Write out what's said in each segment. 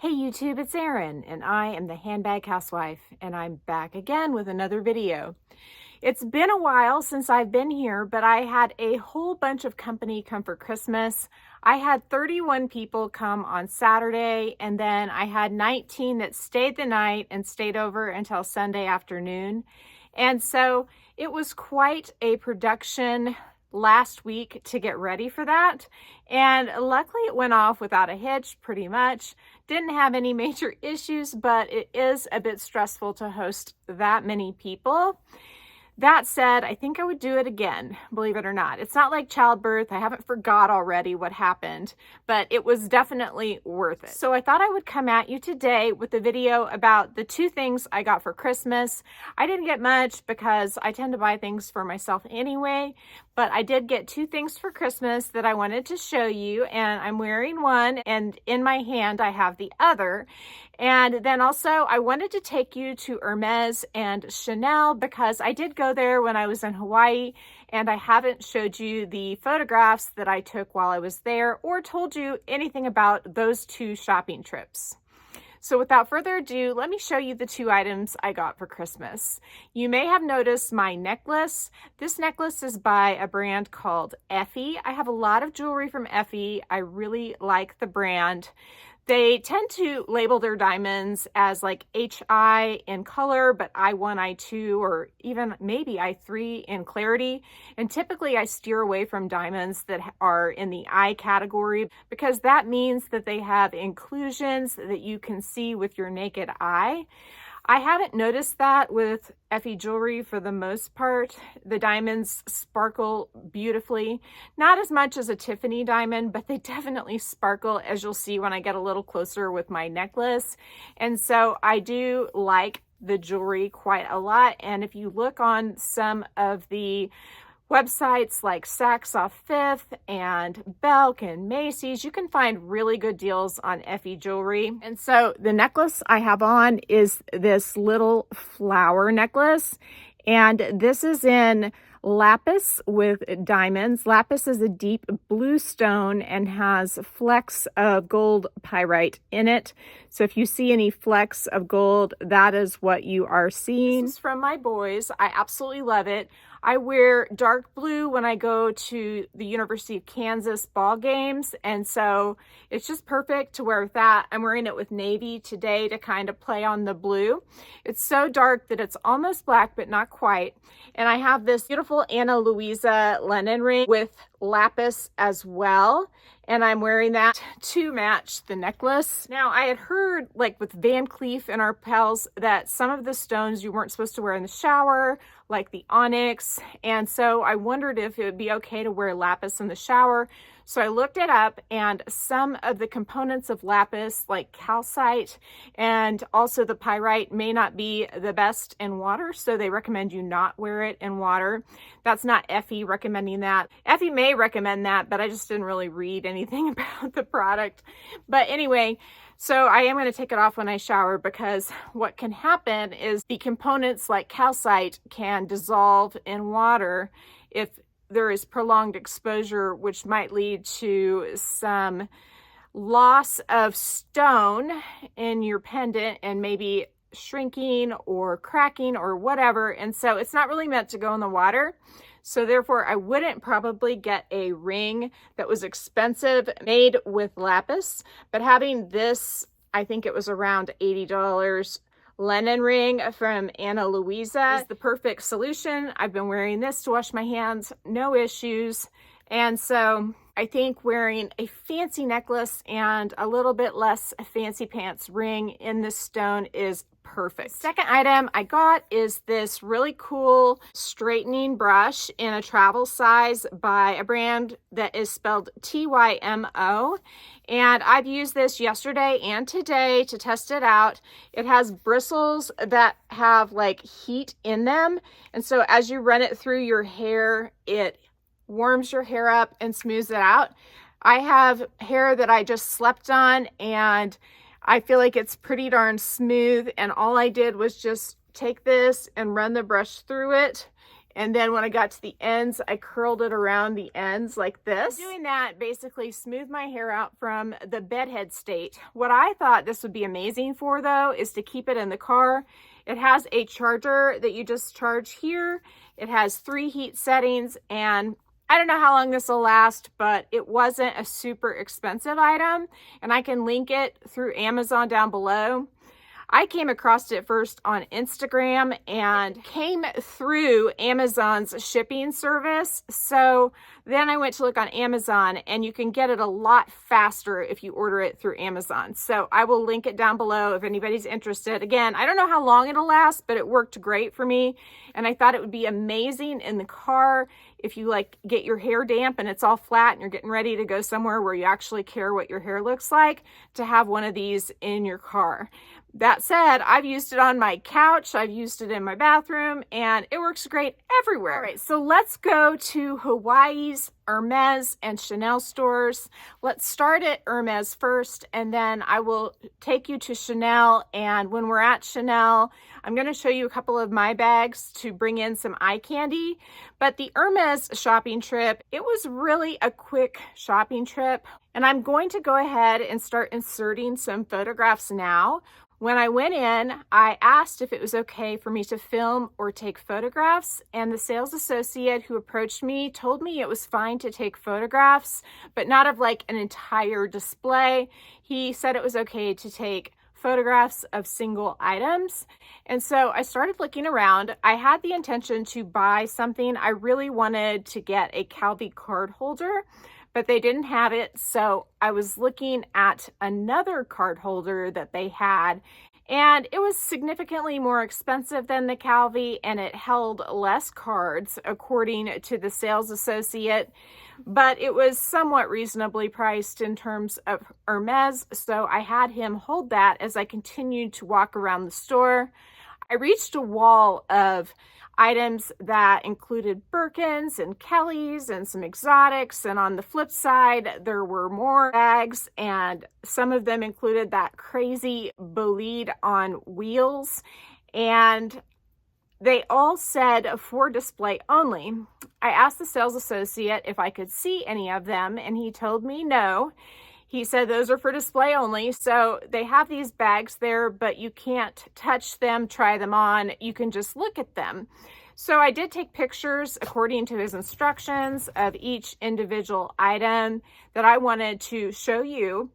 Hey YouTube, it's Erin, and I am the Handbag Housewife, and I'm back again with another video. It's been a while since I've been here, but I had a whole bunch of company come for Christmas. I had 31 people come on Saturday, and then I had 19 that stayed the night and stayed over until Sunday afternoon. And so it was quite a production last week to get ready for that, and luckily it went off without a hitch pretty much. Didn't have any major issues, but it is a bit stressful to host that many people. That said, I think I would do it again, believe it or not. It's not like childbirth. I haven't forgot already what happened, but it was definitely worth it. So I thought I would come at you today with a video about the two things I got for Christmas. I didn't get much because I tend to buy things for myself anyway, but I did get two things for Christmas that I wanted to show you, and I'm wearing one, and in my hand I have the other. And then also I wanted to take you to Hermes and Chanel because I did go there when I was in Hawaii, and I haven't showed you the photographs that I took while I was there or told you anything about those two shopping trips. So without further ado, let me show you the two items I got for Christmas. You may have noticed my necklace. This necklace is by a brand called Effy. I have a lot of jewelry from Effy. I really like the brand. They tend to label their diamonds as like HI in color, but I1, I2, or even maybe I3 in clarity. And typically I steer away from diamonds that are in the I category because that means that they have inclusions that you can see with your naked eye. I haven't noticed that with Effy jewelry for the most part. The diamonds sparkle beautifully. Not as much as a Tiffany diamond, but they definitely sparkle, as you'll see when I get a little closer with my necklace. And so I do like the jewelry quite a lot. And if you look on some of the websites like Saks Off Fifth and Belk and Macy's, you can find really good deals on Effy jewelry. And so the necklace I have on is this little flower necklace, and this is in Lapis with diamonds. Lapis is a deep blue stone and has flecks of gold pyrite in it. So if you see any flecks of gold, that is what you are seeing. This is from my boys. I absolutely love it. I wear dark blue when I go to the University of Kansas ball games, and so it's just perfect to wear with that. I'm wearing it with navy today to kind of play on the blue. It's so dark that it's almost black, but not quite. And I have this beautiful Ana Luisa linen ring with lapis as well, and I'm wearing that to match the necklace. Now, I had heard, like with Van Cleef and our pals, that some of the stones you weren't supposed to wear in the shower, like the onyx, and so I wondered if it would be okay to wear lapis in the shower. So I looked it up, and some of the components of lapis, like calcite and also the pyrite, may not be the best in water, so they recommend you not wear it in water. That's not Effy recommending that. Effy may recommend that, but I just didn't really read anything about the product. But anyway, so I am going to take it off when I shower, because what can happen is the components like calcite can dissolve in water if there is prolonged exposure, which might lead to some loss of stone in your pendant and maybe shrinking or cracking or whatever. And so it's not really meant to go in the water. So therefore I wouldn't probably get a ring that was expensive made with lapis, but having this, I think it was around $80, linen ring from Ana Luisa is the perfect solution. I've been wearing this to wash my hands, no issues. And so I think wearing a fancy necklace and a little bit less fancy pants ring in this stone is perfect. Second item I got is this really cool straightening brush in a travel size by a brand that is spelled Tymo. And I've used this yesterday and today to test it out. It has bristles that have like heat in them. And so as you run it through your hair, it warms your hair up and smooths it out. I have hair that I just slept on, and I feel like it's pretty darn smooth. And all I did was just take this and run the brush through it, And then when I got to the ends, I curled it around the ends like this. Doing that basically smoothed my hair out from the bedhead state. What I thought this would be amazing for, though, is to keep it in the car. It has a charger that you just charge here. It has 3 heat settings, and I don't know how long this will last, but it wasn't a super expensive item, and I can link it through Amazon down below. I came across it first on Instagram and came through Amazon's shipping service. So then I went to look on Amazon, and you can get it a lot faster if you order it through Amazon. So I will link it down below if anybody's interested. Again, I don't know how long it'll last, but it worked great for me. And I thought it would be amazing in the car if you like get your hair damp and it's all flat and you're getting ready to go somewhere where you actually care what your hair looks like, to have one of these in your car. That said, I've used it on my couch, I've used it in my bathroom, and it works great everywhere. All right, so let's go to Hawaii's Hermes and Chanel stores. Let's start at Hermes first, and then I will take you to Chanel. And when we're at Chanel, I'm going to show you a couple of my bags to bring in some eye candy. But the Hermes shopping trip, it was really a quick shopping trip. And I'm going to go ahead and start inserting some photographs now. When I went in, I asked if it was okay for me to film or take photographs, and the sales associate who approached me told me it was fine to take photographs, but not of like an entire display. He said it was okay to take photographs of single items. And so I started looking around. I had the intention to buy something. I really wanted to get a Calvi card holder, but they didn't have it. So I was looking at another card holder that they had, and it was significantly more expensive than the Calvi, and it held less cards according to the sales associate, but it was somewhat reasonably priced in terms of Hermes. So I had him hold that as I continued to walk around the store. I reached a wall of items that included Birkins and Kellys and some exotics, and on the flip side there were more bags, and some of them included that crazy bolide on wheels, and they all said for display only. I asked the sales associate if I could see any of them, and he told me no. He said those are for display only. So they have these bags there, but you can't touch them, try them on. You can just look at them. So I did take pictures according to his instructions of each individual item that I wanted to show you.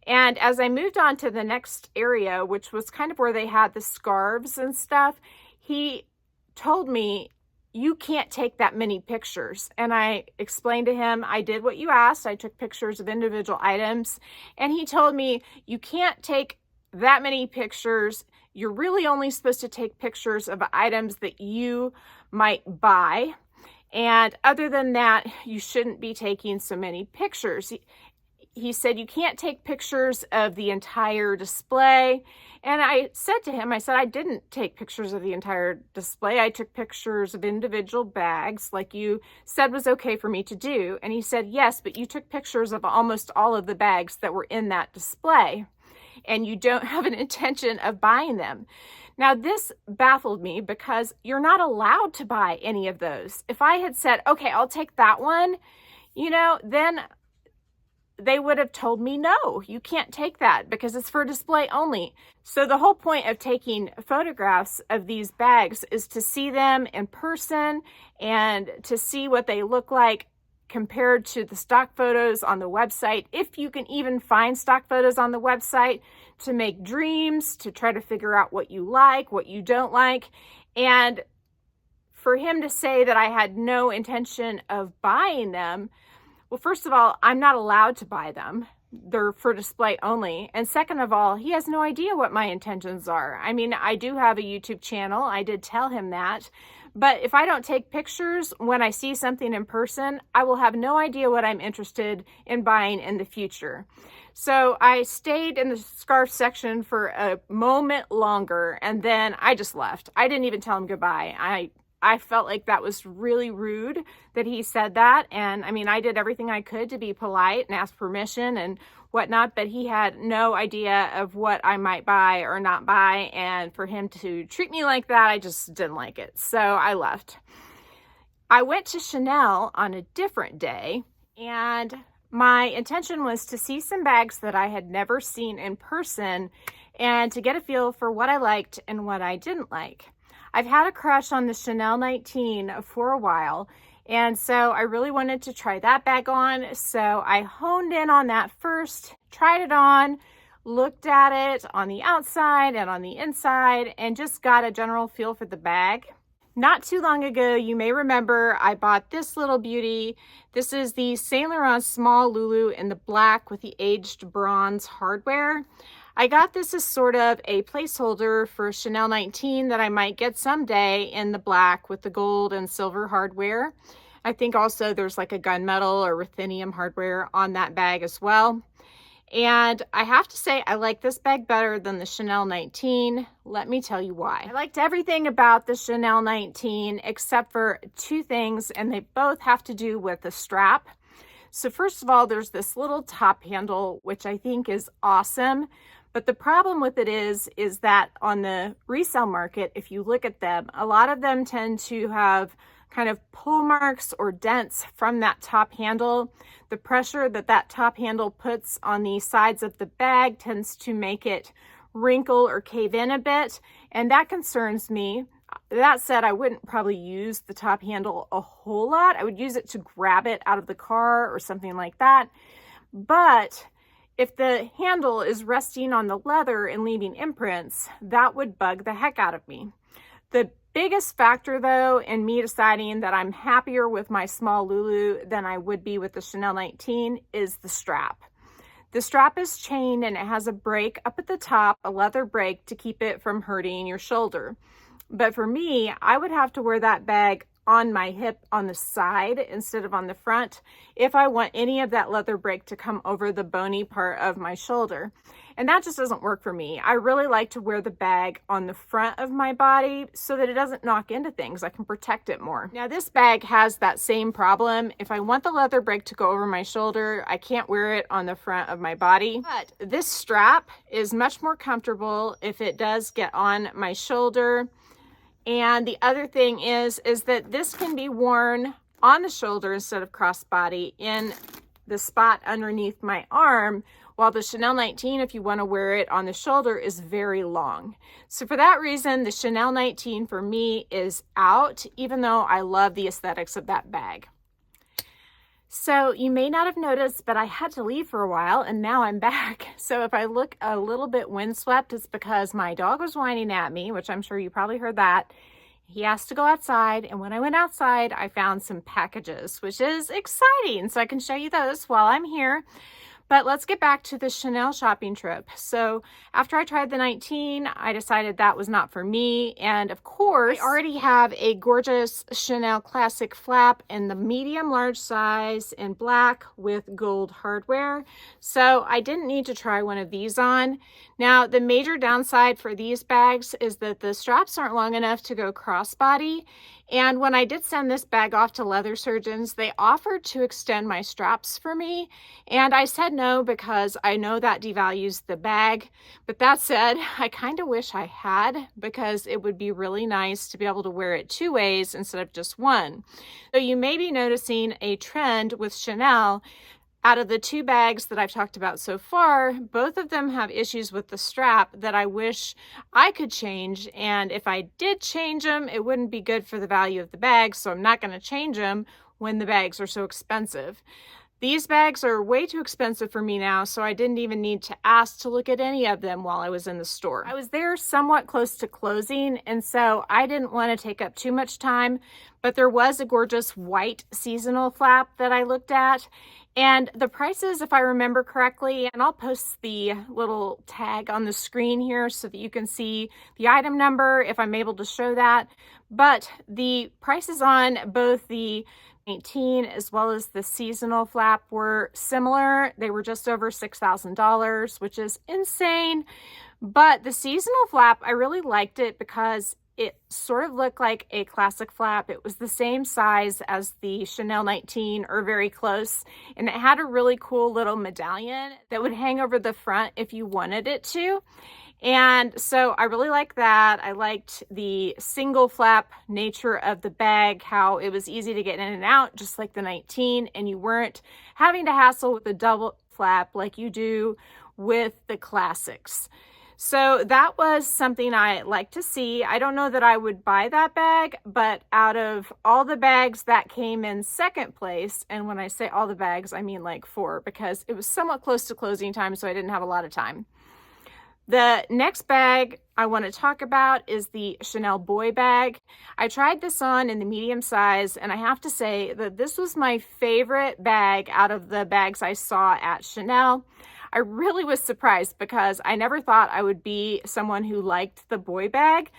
And as I moved on to the next area, which was kind of where they had the scarves and stuff, he told me, you can't take that many pictures. And I explained to him, I did what you asked. I took pictures of individual items. And he told me, you can't take that many pictures. You're really only supposed to take pictures of items that you might buy. And other than that, you shouldn't be taking so many pictures. He said, you can't take pictures of the entire display. And I said to him, I said, I didn't take pictures of the entire display. I took pictures of individual bags like you said was okay for me to do. And he said, yes, but you took pictures of almost all of the bags that were in that display, and you don't have an intention of buying them. Now, this baffled me because you're not allowed to buy any of those. If I had said, okay, I'll take that one, then they would have told me, no, you can't take that because it's for display only. So the whole point of taking photographs of these bags is to see them in person and to see what they look like compared to the stock photos on the website. If you can even find stock photos on the website, to make dreams, to try to figure out what you like, what you don't like. And for him to say that I had no intention of buying them, well, first of all, I'm not allowed to buy them. They're for display only. And second of all, he has no idea what my intentions are. I mean, I do have a YouTube channel. I did tell him that. But if I don't take pictures when I see something in person, I will have no idea what I'm interested in buying in the future. So I stayed in the scarf section for a moment longer, and then I just left. I didn't even tell him goodbye. I felt like that was really rude that he said that. And I mean, I did everything I could to be polite and ask permission and whatnot, but he had no idea of what I might buy or not buy. And for him to treat me like that, I just didn't like it. So I left. I went to Chanel on a different day, and my intention was to see some bags that I had never seen in person and to get a feel for what I liked and what I didn't like. I've had a crush on the Chanel 19 for a while, and so I really wanted to try that bag on. So I honed in on that first, tried it on, looked at it on the outside and on the inside, and just got a general feel for the bag. Not too long ago, you may remember I bought this little beauty. This is the Saint Laurent Small Lulu in the black with the aged bronze hardware. I got this as sort of a placeholder for Chanel 19 that I might get someday in the black with the gold and silver hardware. I think also there's like a gunmetal or ruthenium hardware on that bag as well. And I have to say, I like this bag better than the Chanel 19. Let me tell you why. I liked everything about the Chanel 19 except for two things, and they both have to do with the strap. So first of all, there's this little top handle, which I think is awesome. But the problem with it is that on the resale market, if you look at them, a lot of them tend to have kind of pull marks or dents from that top handle. The pressure that that top handle puts on the sides of the bag tends to make it wrinkle or cave in a bit, and that concerns me. That said, I wouldn't probably use the top handle a whole lot. I would use it to grab it out of the car or something like that. But if the handle is resting on the leather and leaving imprints, that would bug the heck out of me. The biggest factor, though, in me deciding that I'm happier with my small Lulu than I would be with the Chanel 19 is the strap. The strap is chained and it has a break up at the top, a leather break to keep it from hurting your shoulder. But for me, I would have to wear that bag on my hip on the side instead of on the front if I want any of that leather break to come over the bony part of my shoulder. And that just doesn't work for me. I really like to wear the bag on the front of my body so that it doesn't knock into things. I can protect it more. Now this bag has that same problem. If I want the leather break to go over my shoulder, I can't wear it on the front of my body. But this strap is much more comfortable if it does get on my shoulder. And the other thing is that this can be worn on the shoulder instead of crossbody in the spot underneath my arm, while the Chanel 19, if you want to wear it on the shoulder, is very long. So for that reason, the Chanel 19 for me is out, even though I love the aesthetics of that bag. So you may not have noticed, but I had to leave for a while and now I'm back. So if I look a little bit windswept, it's because my dog was whining at me, which I'm sure you probably heard that. He asked to go outside, and when I went outside, I found some packages, which is exciting. So I can show you those while I'm here. But let's get back to the Chanel shopping trip. So after I tried the 19, I decided that was not for me. And of course, I already have a gorgeous Chanel classic flap in the medium large size in black with gold hardware. So I didn't need to try one of these on. Now, the major downside for these bags is that the straps aren't long enough to go crossbody. And when I did send this bag off to leather surgeons, they offered to extend my straps for me. And I said no because I know that devalues the bag. But that said, I kind of wish I had, because it would be really nice to be able to wear it two ways instead of just one. So you may be noticing a trend with Chanel. Out of the two bags that I've talked about so far, both of them have issues with the strap that I wish I could change. And if I did change them, it wouldn't be good for the value of the bag. So I'm not going to change them when the bags are so expensive. These bags are way too expensive for me now, so I didn't even need to ask to look at any of them while I was in the store. I was there somewhat close to closing, and so I didn't want to take up too much time, but there was a gorgeous white seasonal flap that I looked at. And the prices, if I remember correctly, and I'll post the little tag on the screen here so that you can see the item number if I'm able to show that. But the prices on both the 18 as well as the seasonal flap were similar. They were just over $6,000, which is insane. But the seasonal flap, I really liked it because it sort of looked like a classic flap. It was the same size as the Chanel 19 or very close. And it had a really cool little medallion that would hang over the front if you wanted it to. And so I really liked that. I liked the single flap nature of the bag, how it was easy to get in and out, just like the 19, and you weren't having to hassle with the double flap like you do with the classics. So that was something I like to see. I don't know that I would buy that bag, but out of all the bags that came in second place, and when I say all the bags, I mean like 4, because it was somewhat close to closing time, so I didn't have a lot of time. The next bag I want to talk about is the Chanel boy bag. I tried this on in the medium size, and I have to say that this was my favorite bag out of the bags I saw at Chanel. I really was surprised because I never thought I would be someone who liked the boy bag,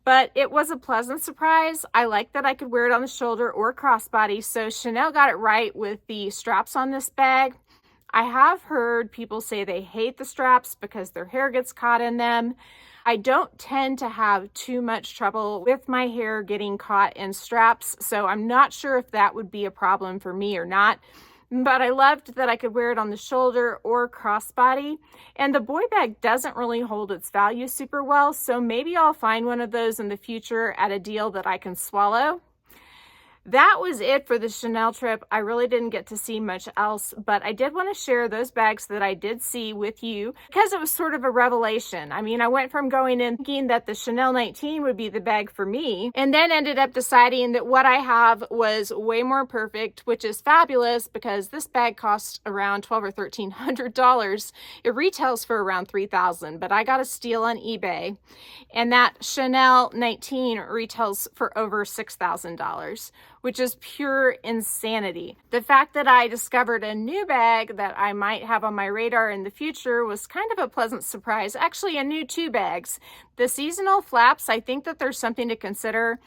but it was a pleasant surprise. I liked that I could wear it on the shoulder or crossbody, so Chanel got it right with the straps on this bag. I have heard people say they hate the straps because their hair gets caught in them. I don't tend to have too much trouble with my hair getting caught in straps, so I'm not sure if that would be a problem for me or not. But I loved that I could wear it on the shoulder or crossbody. And the boy bag doesn't really hold its value super well, so maybe I'll find one of those in the future at a deal that I can swallow. That was it for the Chanel trip. I really didn't get to see much else, but I did want to share those bags that I did see with you because it was sort of a revelation. I mean, I went from going in thinking that the Chanel 19 would be the bag for me, and then ended up deciding that what I have was way more perfect, which is fabulous because this bag costs around $1,200 or $1,300. It retails for around $3,000, but I got a steal on eBay, and that Chanel 19 retails for over $6,000. Which is pure insanity. The fact that I discovered a new bag that I might have on my radar in the future was kind of a pleasant surprise. Actually, a new 2 bags. The seasonal flaps, I think that there's something to consider.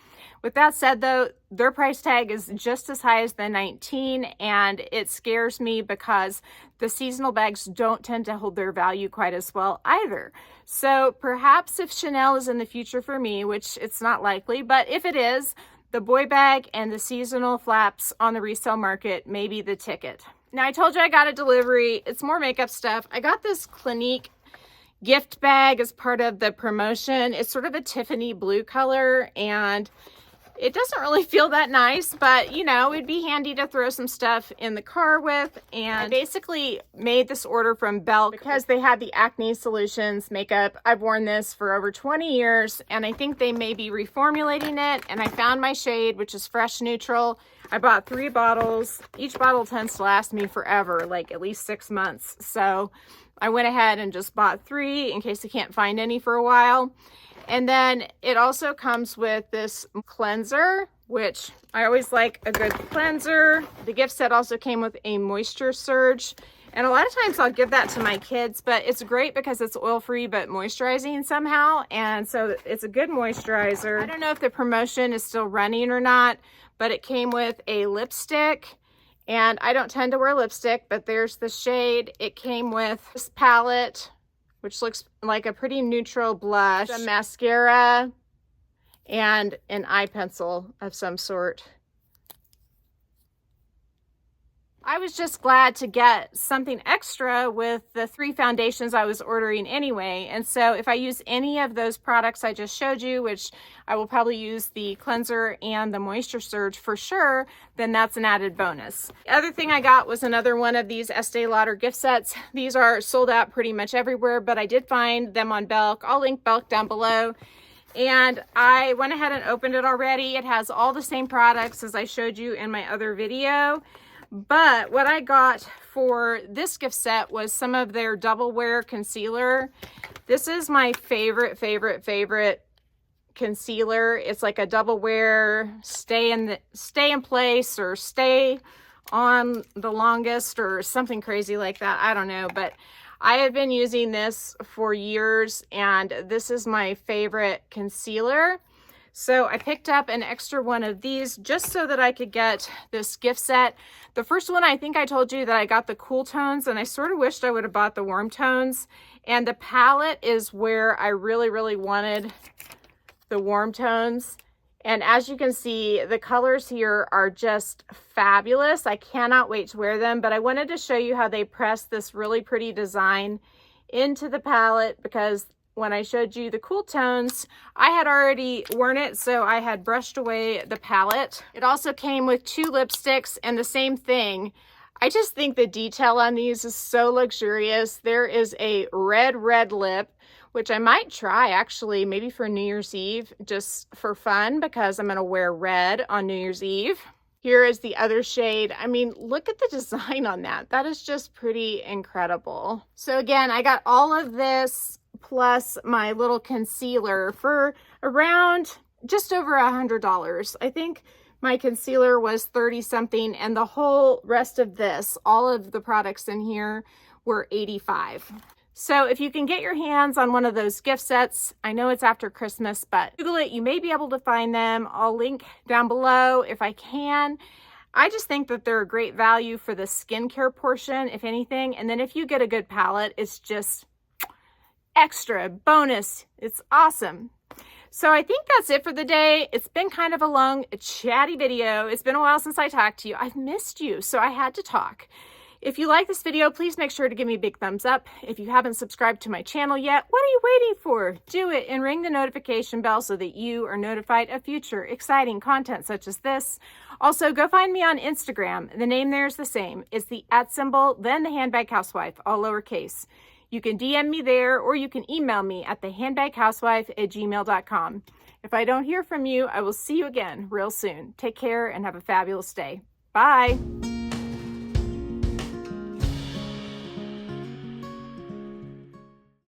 With that said though, their price tag is just as high as the 19, and it scares me because the seasonal bags don't tend to hold their value quite as well either. So perhaps if Chanel is in the future for me, which it's not likely, but if it is, the boy bag and the seasonal flaps on the resale market may be the ticket. Now, I told you I got a delivery. It's more makeup stuff. I got this Clinique gift bag as part of the promotion. It's sort of a Tiffany blue color, and it doesn't really feel that nice, but you know, it'd be handy to throw some stuff in the car with. And I basically made this order from Belk because they had the acne solutions makeup. I've worn this for over 20 years, and I think they may be reformulating it. And I found my shade, which is Fresh Neutral. I bought 3 bottles. Each bottle tends to last me forever, like at least 6 months. So I went ahead and just bought 3 in case I can't find any for a while. And then it also comes with this cleanser, which I always like a good cleanser. The gift set also came with a moisture surge. And a lot of times I'll give that to my kids, but it's great because it's oil-free but moisturizing somehow. And so it's a good moisturizer. I don't know if the promotion is still running or not, but it came with a lipstick. And I don't tend to wear lipstick, but there's the shade. It came with this palette, which looks like a pretty neutral blush, a mascara, and an eye pencil of some sort. I was just glad to get something extra with the 3 foundations I was ordering anyway. And so if I use any of those products I just showed you, which I will probably use the cleanser and the moisture surge for sure, then that's an added bonus. The other thing I got was another one of these Estee Lauder gift sets. These are sold out pretty much everywhere, but I did find them on Belk. I'll link Belk down below. And I went ahead and opened it already. It has all the same products as I showed you in my other video. But what I got for this gift set was some of their double wear concealer. This is my favorite concealer. It's like a double wear, stay in place or stay on the longest or something crazy like that. I don't know, but I have been using this for years, and this is my favorite concealer. So I picked up an extra one of these just so that I could get this gift set. The first one, I think I told you that I got the cool tones, and I sort of wished I would have bought the warm tones. And the palette is where I really wanted the warm tones. And as you can see, the colors here are just fabulous. I cannot wait to wear them, but I wanted to show you how they press this really pretty design into the palette because when I showed you the cool tones, I had already worn it, so I had brushed away the palette. It also came with 2 lipsticks and the same thing. I just think the detail on these is so luxurious. There is a red lip, which I might try actually, maybe for New Year's Eve, just for fun, because I'm gonna wear red on New Year's Eve. Here is the other shade. I mean, look at the design on that. That is just pretty incredible. So again, I got all of this plus my little concealer for around just over $100. I think my concealer was 30 something, and the whole rest of this, all of the products in here, were 85. So if you can get your hands on one of those gift sets, I know it's after Christmas, but Google it, you may be able to find them. I'll link down below if I can. I just think that they're a great value for the skincare portion, if anything. And then if you get a good palette, it's just extra bonus. It's awesome. So I think that's it for the day. It's been kind of a long, chatty video. It's been a while since I talked to you. I've missed you, so I had to talk. If you like this video, please make sure to give me a big thumbs up. If you haven't subscribed to my channel yet, what are you waiting for? Do it and ring the notification bell so that you are notified of future exciting content such as this. Also, go find me on Instagram. The name there is the same. It's the @, then the handbag housewife, all lowercase. You can DM me there, or you can email me at thehandbaghousewife@gmail.com. If I don't hear from you, I will see you again real soon. Take care and have a fabulous day. Bye.